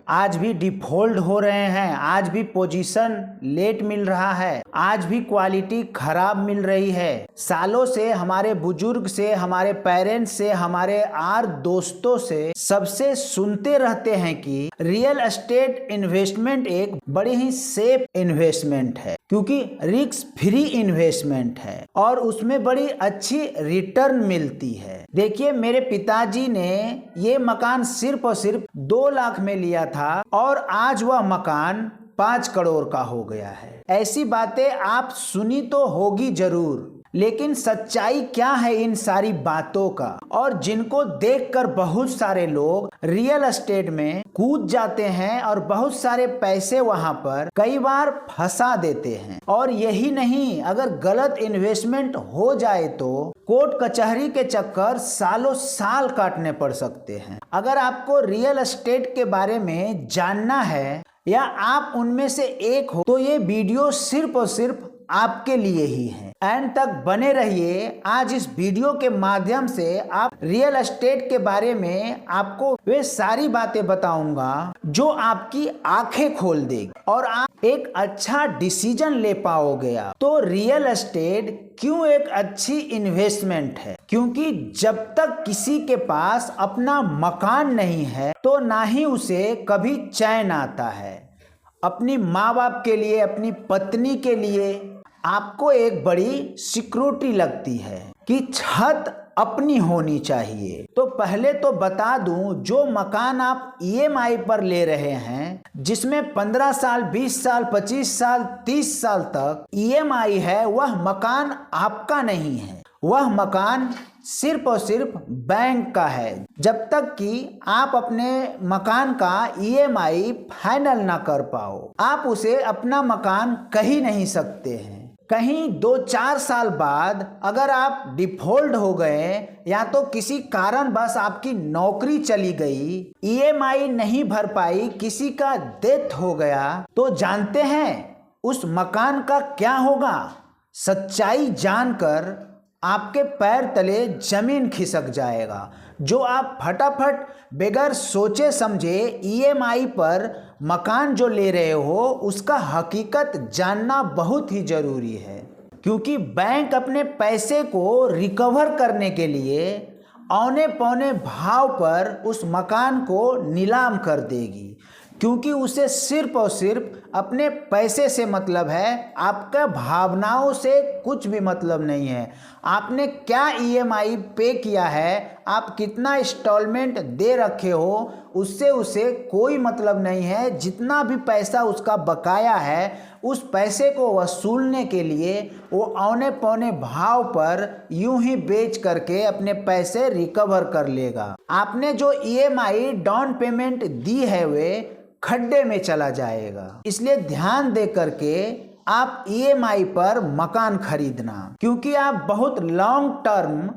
आज भी डिफॉल्ट हो रहे हैं, आज भी पोजीशन लेट मिल रहा है, आज भी क्वालिटी खराब मिल रही है। सालों से हमारे बुजुर्ग से, हमारे पेरेंट्स से, हमारे दोस्तों से सबसे सुनते रहते हैं कि रियल एस्टेट इन्वेस्टमेंट एक बड़ी ही सेफ इन्वेस्टमेंट है, क्योंकि रिस्क फ्री इन्वेस्टमेंट है और उसमें बड़ी अच्छी रिटर्न मिलती है। देखिए, मेरे पिताजी ने ये मकान सिर्फ और सिर्फ 2 लाख में लिया था और आज वह मकान 5 करोड़ का हो गया है। ऐसी बातें आप सुनी तो होगी जरूर, लेकिन सच्चाई क्या है इन सारी बातों का, और जिनको देखकर बहुत सारे लोग रियल एस्टेट में कूद जाते हैं और बहुत सारे पैसे वहां पर कई बार फंसा देते हैं। और यही नहीं, अगर गलत इन्वेस्टमेंट हो जाए तो कोर्ट कचहरी के चक्कर सालों साल काटने पड़ सकते हैं। अगर आपको रियल एस्टेट के बारे में जानना है या आप उनमें से एक हो तो ये वीडियो सिर्फ और सिर्फ आपके लिए ही है। एंड तक बने रहिए। आज इस वीडियो के माध्यम से आप रियल एस्टेट के बारे में आपको वे सारी बातें बताऊंगा जो आपकी आंखें खोल देगी और आप एक अच्छा डिसीजन ले पाओगे। तो रियल एस्टेट क्यों एक अच्छी इन्वेस्टमेंट है? क्योंकि जब तक किसी के पास अपना मकान नहीं है तो ना ही उसे कभी चैन आता है। अपनी माँ बाप के लिए, अपनी पत्नी के लिए आपको एक बड़ी सिक्योरिटी लगती है कि छत अपनी होनी चाहिए। तो पहले तो बता दूं, जो मकान आप ईएमआई पर ले रहे हैं, जिसमें 15 साल, 20 साल, 25 साल, 30 साल तक ईएमआई है, वह मकान आपका नहीं है। वह मकान सिर्फ और सिर्फ बैंक का है। जब तक कि आप अपने मकान का ईएमआई फाइनल ना कर पाओ, आप उसे अपना मकान कह ही नहीं सकते हैं। कहीं 2-4 साल बाद अगर आप डिफॉल्ट हो गए या तो किसी कारण बस आपकी नौकरी चली गई, ईएमआई नहीं भर पाई, किसी का डेथ हो गया, तो जानते हैं उस मकान का क्या होगा? सच्चाई जानकर आपके पैर तले जमीन खिसक जाएगा। जो आप फटाफट बगैर सोचे समझे ईएमआई पर मकान जो ले रहे हो, उसका हकीकत जानना बहुत ही जरूरी है, क्योंकि बैंक अपने पैसे को रिकवर करने के लिए औने पौने भाव पर उस मकान को नीलाम कर देगी, क्योंकि उसे सिर्फ और सिर्फ अपने पैसे से मतलब है, आपका भावनाओं से कुछ भी मतलब नहीं है। आपने क्या ईएमआई पे किया है, आप कितना इंस्टॉलमेंट दे रखे हो, उससे उसे कोई मतलब नहीं है। जितना भी पैसा उसका बकाया है, उस पैसे को वसूलने के लिए वो औने पौने भाव पर यूं ही बेच करके अपने पैसे रिकवर कर लेगा। आपने जो ईएमआई डाउन पेमेंट दी है वे खड्डे में चला जाएगा। इसलिए ध्यान दे करके आप ईएमआई पर मकान खरीदना, क्योंकि आप बहुत लॉन्ग टर्म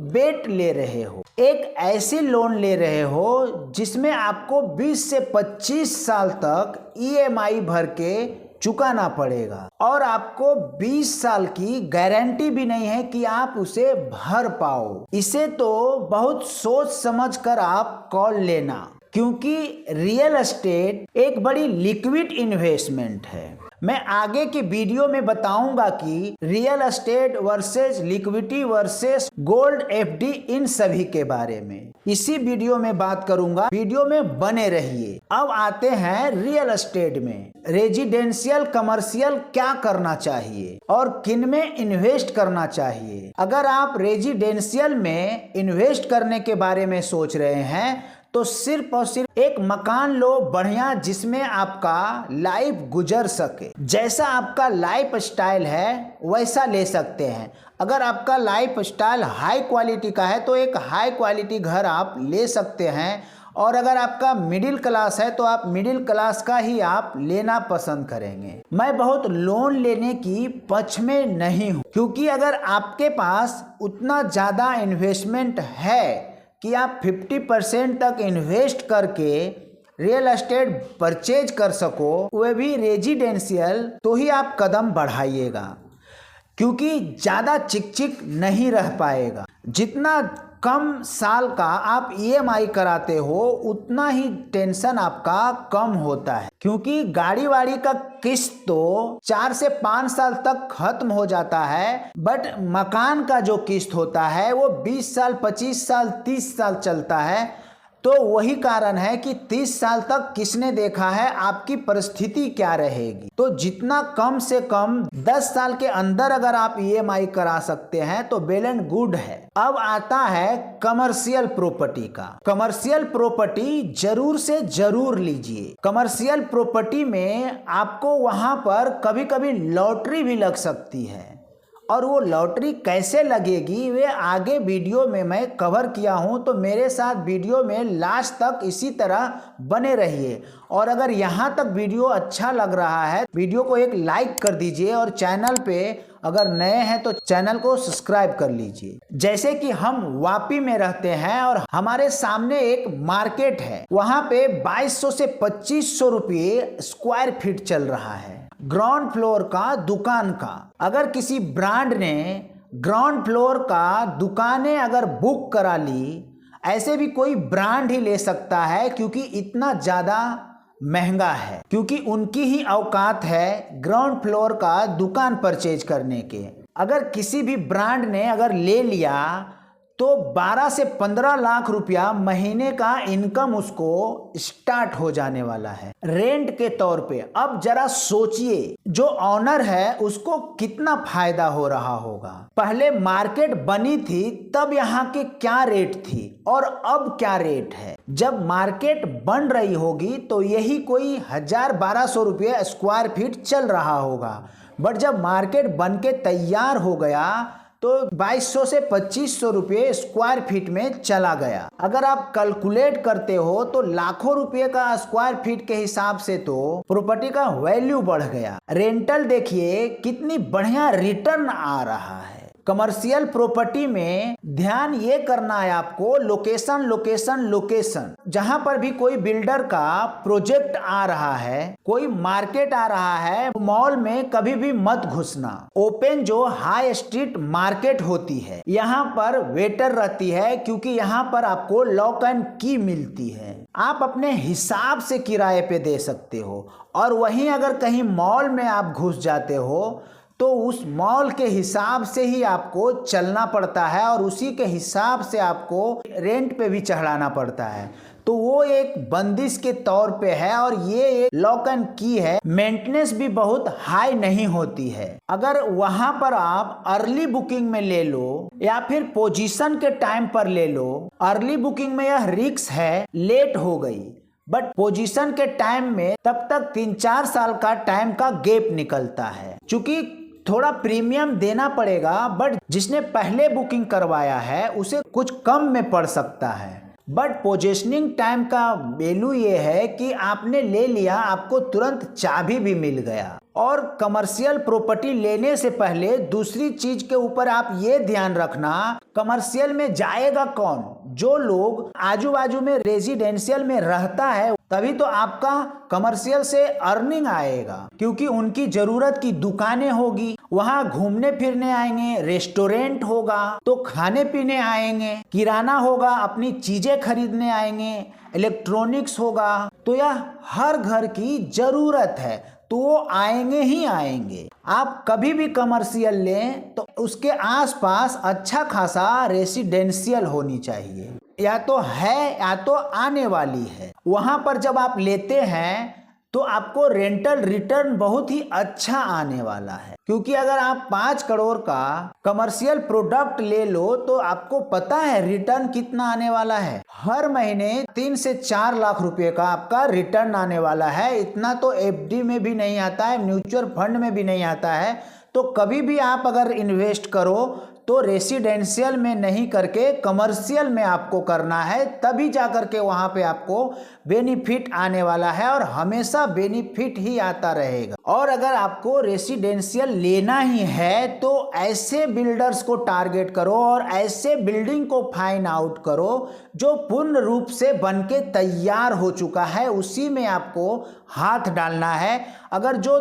बेट ले रहे हो। एक ऐसी लोन ले रहे हो जिसमें आपको 20 से 25 साल तक ईएमआई भर के चुकाना पड़ेगा और आपको 20 साल की गारंटी भी नहीं है कि आप उसे भर पाओ। इसे तो बहुत सोच समझ कर आप कॉल लेना, क्योंकि रियल एस्टेट एक बड़ी लिक्विड इन्वेस्टमेंट है। मैं आगे की वीडियो में बताऊंगा कि real estate versus liquidity versus gold FD, इन सभी के बारे में इसी वीडियो में बात करूंगा। वीडियो में बने रहिए। अब आते हैं रियल एस्टेट में। रेजिडेंशियल, कमर्शियल क्या करना चाहिए और किन में इन्वेस्ट करना चाहिए। अगर आप रेजिडेंशियल में इन्वेस्ट करने के बारे में सोच रहे हैं तो सिर्फ और सिर्फ एक मकान लो बढ़िया, जिसमें आपका लाइफ गुजर सके। जैसा आपका लाइफ स्टाइल है वैसा ले सकते हैं। अगर आपका लाइफ स्टाइल हाई क्वालिटी का है तो एक हाई क्वालिटी घर आप ले सकते हैं, और अगर आपका मिडिल क्लास है तो आप मिडिल क्लास का ही आप लेना पसंद करेंगे। मैं बहुत लोन लेने की पक्ष में नहीं हूँ, क्योंकि अगर आपके पास उतना ज़्यादा इन्वेस्टमेंट है कि आप 50% तक इन्वेस्ट करके रियल एस्टेट परचेज कर सको, वह भी रेजिडेंशियल, तो ही आप कदम बढ़ाइएगा, क्योंकि ज़्यादा चिक चिक नहीं रह पाएगा। जितना कम साल का आप ईएमआई कराते हो उतना ही टेंशन आपका कम होता है, क्योंकि गाड़ी वाड़ी का किस्त तो 4 से 5 साल तक खत्म हो जाता है, बट मकान का जो किस्त होता है वो 20 साल 25 साल 30 साल चलता है। तो वही कारण है कि 30 साल तक किसने देखा है आपकी परिस्थिति क्या रहेगी। तो जितना कम से कम 10 साल के अंदर अगर आप ईएमआई करा सकते हैं तो वेल एंड गुड है। अब आता है कमर्शियल प्रॉपर्टी का। कमर्शियल प्रॉपर्टी जरूर से जरूर लीजिए। कमर्शियल प्रॉपर्टी में आपको वहां पर कभी कभी लॉटरी भी लग सकती है, और वो लॉटरी कैसे लगेगी वे आगे वीडियो में मैं कवर किया हूं, तो मेरे साथ वीडियो में लास्ट तक इसी तरह बने रहिए। और अगर यहां तक वीडियो अच्छा लग रहा है वीडियो को एक लाइक कर दीजिए, और चैनल पे अगर नए हैं तो चैनल को सब्सक्राइब कर लीजिए। जैसे कि हम वापी में रहते हैं और हमारे सामने एक मार्केट है, वहां पे 2200 से 2500 रुपये स्क्वायर फीट चल रहा है ग्राउंड फ्लोर का दुकान का। अगर किसी ब्रांड ने ग्राउंड फ्लोर का दुकानें अगर बुक करा ली, ऐसे भी कोई ब्रांड ही ले सकता है, क्योंकि इतना ज़्यादा महंगा है, क्योंकि उनकी ही औकात है ग्राउंड फ्लोर का दुकान परचेज करने के। अगर किसी भी ब्रांड ने अगर ले लिया तो 12 से 15 लाख रुपया महीने का इनकम उसको स्टार्ट हो जाने वाला है रेंट के तौर पे। अब जरा सोचिए जो ऑनर है उसको कितना फायदा हो रहा होगा। पहले मार्केट बनी थी तब यहाँ के क्या रेट थी और अब क्या रेट है। जब मार्केट बन रही होगी तो यही कोई 1000-1200 रुपये स्क्वायर फीट चल रहा होगा, बट जब मार्केट बन के तैयार हो गया तो 2200 से 2500 रुपये स्क्वायर फीट में चला गया। अगर आप कैलकुलेट करते हो तो लाखों रुपए का स्क्वायर फीट के हिसाब से तो प्रॉपर्टी का वैल्यू बढ़ गया। रेंटल देखिए कितनी बढ़िया रिटर्न आ रहा है। कमर्शियल प्रॉपर्टी में ध्यान ये करना है आपको, लोकेशन लोकेशन लोकेशन। जहां पर भी कोई बिल्डर का प्रोजेक्ट आ रहा है, कोई मार्केट आ रहा है, मॉल में कभी भी मत घुसना। ओपन जो हाई स्ट्रीट मार्केट होती है यहाँ पर वेटर रहती है, क्योंकि यहाँ पर आपको लॉक एंड की मिलती है। आप अपने हिसाब से किराए पे दे सकते हो, और वहीं अगर कहीं मॉल में आप घुस जाते हो तो उस मॉल के हिसाब से ही आपको चलना पड़ता है, और उसी के हिसाब से आपको रेंट पे भी चढ़ाना पड़ता है। तो वो एक बंदिश के तौर पे है, और ये एक लॉक एंड की है। मेंटेनेंस भी बहुत हाई नहीं होती है। अगर वहां पर आप अर्ली बुकिंग में ले लो या फिर पोजीशन के टाइम पर ले लो, अर्ली बुकिंग में यह रिस्क है, लेट हो गई, बट पोजीशन के टाइम में तब तक 3-4 साल का टाइम का गैप निकलता है। चूंकि थोड़ा प्रीमियम देना पड़ेगा, बट जिसने पहले बुकिंग करवाया है उसे कुछ कम में पड़ सकता है। बट पोजीशनिंग टाइम का वैल्यू ये है कि आपने ले लिया, आपको तुरंत चाबी भी मिल गया। और कमर्शियल प्रॉपर्टी लेने से पहले दूसरी चीज के ऊपर आप ये ध्यान रखना, कमर्शियल में जाएगा कौन? जो लोग आजू बाजू में रेजिडेंशियल में रहता है, तभी तो आपका कमर्शियल से अर्निंग आएगा, क्योंकि उनकी जरूरत की दुकानें होगी, वहां घूमने फिरने आएंगे, रेस्टोरेंट होगा तो खाने पीने आएंगे, किराना होगा अपनी चीजें खरीदने आएंगे, इलेक्ट्रॉनिक्स होगा, तो यह हर घर की जरूरत है, तो वो आएंगे ही आएंगे। आप कभी भी कमर्शियल लें तो उसके आसपास अच्छा खासा रेसिडेंशियल होनी चाहिए, या तो है या तो आने वाली है। वहां पर जब आप लेते हैं तो आपको रेंटल रिटर्न बहुत ही अच्छा आने वाला है, क्योंकि अगर आप 5 करोड़ का कमर्शियल प्रोडक्ट ले लो तो आपको पता है रिटर्न कितना आने वाला है। हर महीने 3 से 4 लाख रुपए का आपका रिटर्न आने वाला है। इतना तो एफडी में भी नहीं आता है, म्यूचुअल फंड में भी नहीं आता है। तो कभी भी आप अगर इन्वेस्ट करो तो रेसिडेंशियल में नहीं करके कमर्शियल में आपको करना है, तभी जाकर के वहां पे आपको बेनिफिट आने वाला है, और हमेशा बेनिफिट ही आता रहेगा। और अगर आपको रेसिडेंशियल लेना ही है तो ऐसे बिल्डर्स को टारगेट करो और ऐसे बिल्डिंग को फाइंड आउट करो जो पूर्ण रूप से बनके तैयार हो चुका है, उसी में आपको हाथ डालना है। अगर जो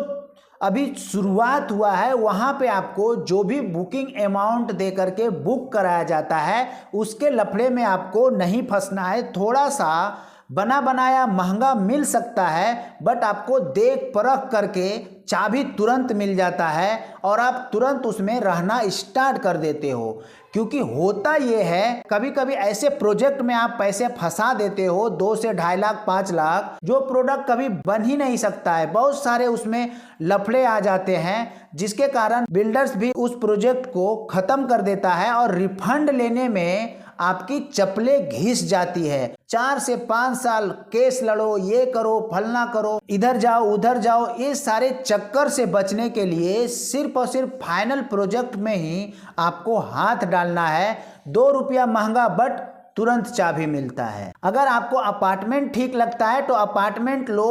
अभी शुरुआत हुआ है, वहाँ पे आपको जो भी बुकिंग अमाउंट दे करके बुक कराया जाता है उसके लफड़े में आपको नहीं फंसना है। थोड़ा सा बना बनाया महंगा मिल सकता है, बट आपको देख परख करके चाबी तुरंत मिल जाता है और आप तुरंत उसमें रहना स्टार्ट कर देते हो। क्योंकि होता ये है, कभी कभी ऐसे प्रोजेक्ट में आप पैसे फंसा देते हो 2 से 2.5 लाख 5 लाख, जो प्रोडक्ट कभी बन ही नहीं सकता है। बहुत सारे उसमें लफड़े आ जाते हैं जिसके कारण बिल्डर्स भी उस प्रोजेक्ट को खत्म कर देता है और रिफंड लेने में आपकी चप्पलें घिस जाती है। 4 से 5 साल केस लड़ो, ये करो, फलना करो, इधर जाओ उधर जाओ, ये सारे चक्कर से बचने के लिए सिर्फ और सिर्फ फाइनल प्रोजेक्ट में ही आपको हाथ डालना है। 2 रुपया महंगा बट तुरंत चाबी मिलता है। अगर आपको अपार्टमेंट ठीक लगता है तो अपार्टमेंट लो,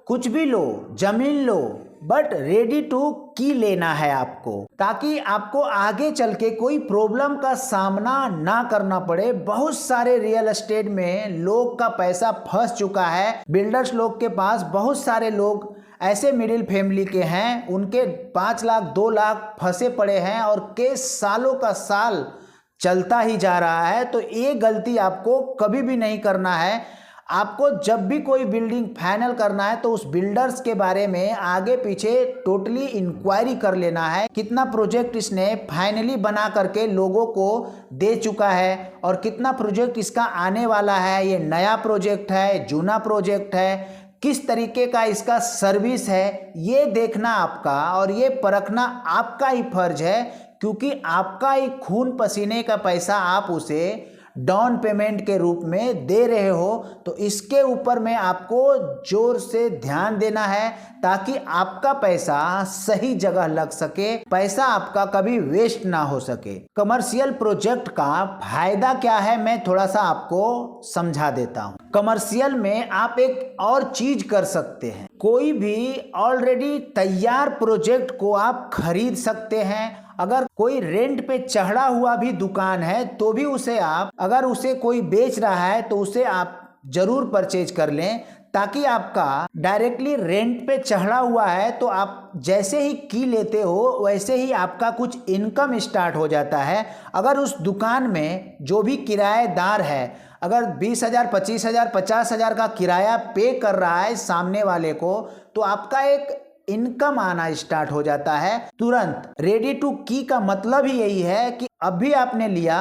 कुछ भी लो, जमीन लो, बट रेडी टू की लेना है आपको, ताकि आपको आगे चल के कोई प्रॉब्लम का सामना ना करना पड़े। बहुत सारे रियल एस्टेट में लोग का पैसा फंस चुका है। बिल्डर्स लोग के पास बहुत सारे लोग ऐसे मिडिल फैमिली के हैं, उनके 5 लाख 2 लाख फंसे पड़े हैं और केस सालों का साल चलता ही जा रहा है। तो ये गलती आपको कभी भी नहीं करना है। आपको जब भी कोई बिल्डिंग फाइनल करना है तो उस बिल्डर्स के बारे में आगे पीछे टोटली इंक्वायरी कर लेना है, कितना प्रोजेक्ट इसने फाइनली बना करके लोगों को दे चुका है और कितना प्रोजेक्ट इसका आने वाला है, ये नया प्रोजेक्ट है, जूना प्रोजेक्ट है, किस तरीके का इसका सर्विस है, ये देखना आपका और ये परखना आपका ही फर्ज है। क्योंकि आपका ही खून पसीने का पैसा आप उसे डाउन पेमेंट के रूप में दे रहे हो, तो इसके ऊपर में आपको जोर से ध्यान देना है ताकि आपका पैसा सही जगह लग सके, पैसा आपका कभी वेस्ट ना हो सके। कमर्शियल प्रोजेक्ट का फायदा क्या है मैं थोड़ा सा आपको समझा देता हूँ। कमर्शियल में आप एक और चीज कर सकते हैं, कोई भी ऑलरेडी तैयार प्रोजेक्ट को आप खरीद सकते हैं। अगर कोई रेंट पे चढ़ा हुआ भी दुकान है तो भी उसे आप, अगर उसे कोई बेच रहा है तो उसे आप जरूर परचेज कर लें, ताकि आपका डायरेक्टली रेंट पे चढ़ा हुआ है तो आप जैसे ही की लेते हो वैसे ही आपका कुछ इनकम स्टार्ट हो जाता है। अगर उस दुकान में जो भी किराएदार है अगर 20,000 25,000 50,000 का किराया पे कर रहा है सामने वाले को, तो आपका एक इनकम आना स्टार्ट हो जाता है तुरंत। रेडी टू की का मतलब ही यही है कि अभी आपने लिया,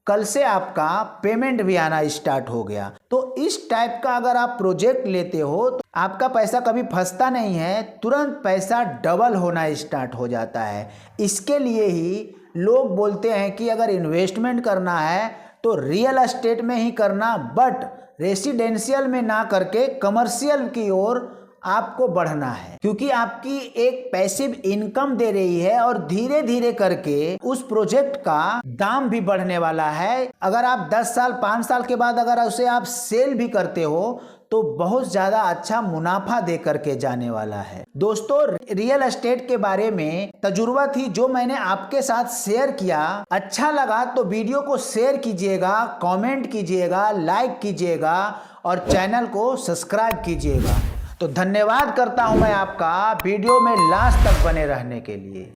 कल से आपका पेमेंट भी आना स्टार्ट हो गया। तो इस टाइप का अगर आप प्रोजेक्ट लेते हो तो आपका पैसा कभी फंसता नहीं है, तुरंत पैसा डबल होना स्टार्ट हो जाता है। इसके लिए ही लोग बोलते हैं कि अगर इन्वेस्टमेंट करना है तो रियल एस्टेट में ही करना, बट रेसिडेंशियल में ना करके कमर्शियल की ओर आपको बढ़ना है, क्योंकि आपकी एक पैसिव इनकम दे रही है और धीरे धीरे करके उस प्रोजेक्ट का दाम भी बढ़ने वाला है। अगर आप 10 साल 5 साल के बाद अगर उसे आप सेल भी करते हो तो बहुत ज्यादा अच्छा मुनाफा दे करके जाने वाला है। दोस्तों, रियल एस्टेट के बारे में तजुर्बा थी जो मैंने आपके साथ शेयर किया। अच्छा लगा तो वीडियो को शेयर कीजिएगा, कमेंट कीजिएगा, लाइक कीजिएगा और चैनल को सब्सक्राइब कीजिएगा। तो धन्यवाद करता हूं मैं आपका वीडियो में लास्ट तक बने रहने के लिए।